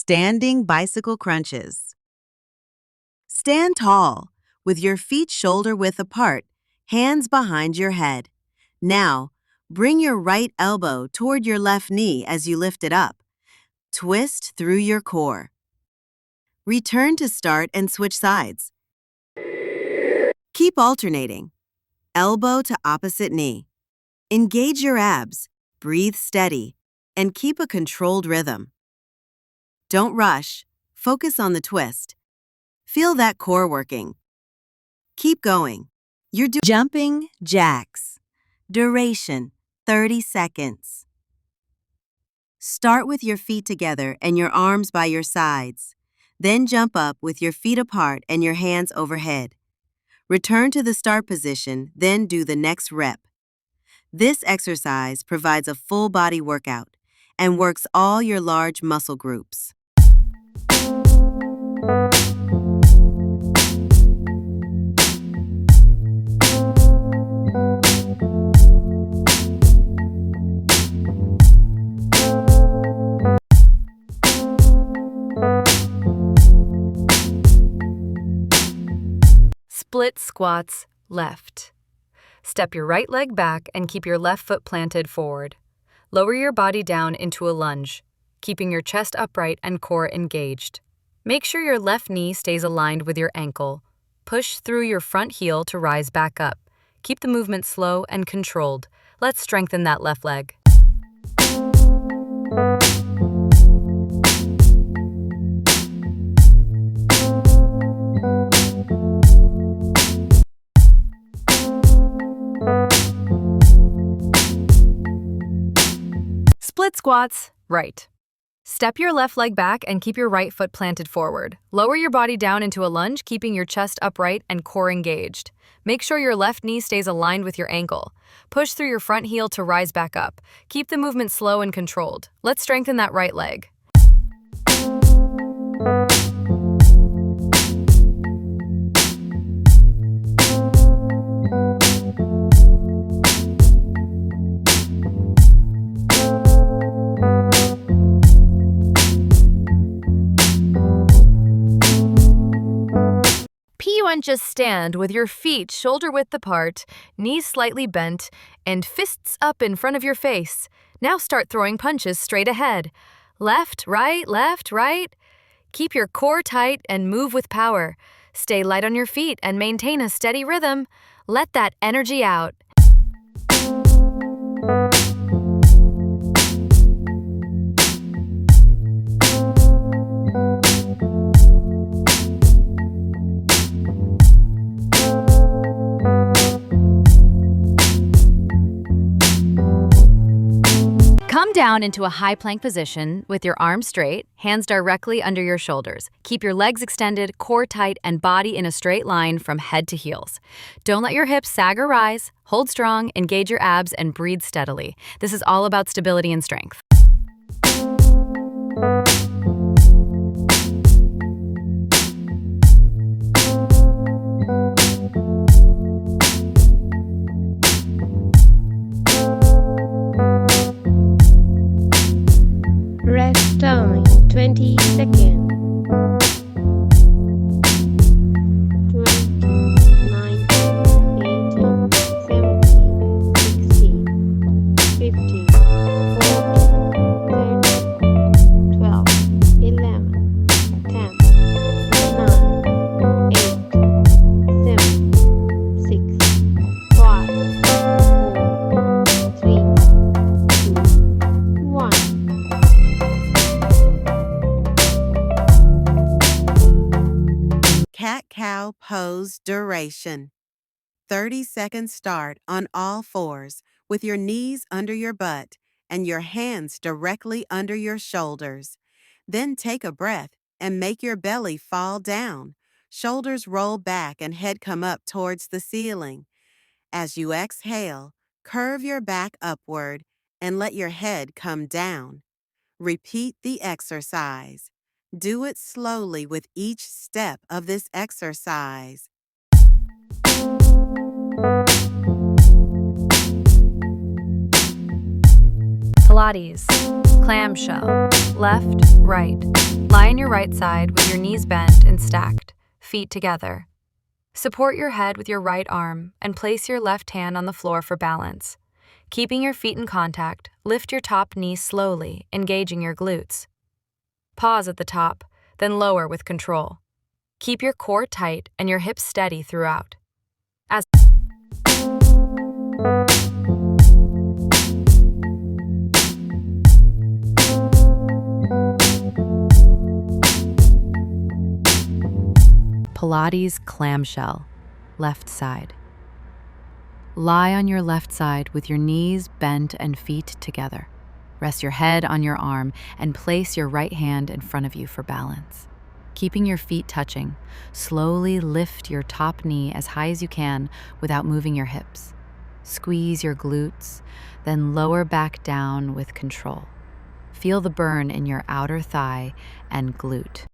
Standing bicycle crunches. Stand tall, with your feet shoulder-width apart, hands behind your head. Now, bring your right elbow toward your left knee as you lift it up. Twist through your core. Return to start and switch sides. Keep alternating. Elbow to opposite knee. Engage your abs, breathe steady, and keep a controlled rhythm. Don't rush. Focus on the twist. Feel that core working. Keep going. You're doing jumping jacks. Duration, 30 seconds. Start with your feet together and your arms by your sides. Then jump up with your feet apart and your hands overhead. Return to the start position, then do the next rep. This exercise provides a full body workout and works all your large muscle groups. Split squats left. Step your right leg back and keep your left foot planted forward. Lower your body down into a lunge, keeping your chest upright and core engaged. Make sure your left knee stays aligned with your ankle. Push through your front heel to rise back up. Keep the movement slow and controlled. Let's strengthen that left leg. Split squats, right. Step your left leg back and keep your right foot planted forward. Lower your body down into a lunge, keeping your chest upright and core engaged. Make sure your left knee stays aligned with your ankle. Push through your front heel to rise back up. Keep the movement slow and controlled. Let's strengthen that right leg. Just stand with your feet shoulder-width apart, knees slightly bent, and fists up in front of your face. Now start throwing punches straight ahead. Left, right, left, right. Keep your core tight and move with power. Stay light on your feet and maintain a steady rhythm. Let that energy out. Come down into a high plank position with your arms straight, hands directly under your shoulders. Keep your legs extended, core tight, and body in a straight line from head to heels. Don't let your hips sag or rise. Hold strong, engage your abs, and breathe steadily. This is all about stability and strength. Rest time 20 seconds. 9, 18, 17, 16, 15, 14, 13, 12, 11, 10, 9, 8, 7, 6, 5, 4, 3, 2, 1. Cat-cow pose duration. 30-second start on all fours with your knees under your butt and your hands directly under your shoulders. Then take a breath and make your belly fall down. Shoulders roll back and head come up towards the ceiling. As you exhale, curve your back upward and let your head come down. Repeat the exercise. Do it slowly with each step of this exercise. Pilates. Clamshell. Left, right. Lie on your right side with your knees bent and stacked, feet together. Support your head with your right arm and place your left hand on the floor for balance. Keeping your feet in contact, lift your top knee slowly, engaging your glutes. Pause at the top, then lower with control. Keep your core tight and your hips steady throughout. As Pilates clamshell, left side. Lie on your left side with your knees bent and feet together. Rest your head on your arm and place your right hand in front of you for balance. Keeping your feet touching, slowly lift your top knee as high as you can without moving your hips. Squeeze your glutes, then lower back down with control. Feel the burn in your outer thigh and glute.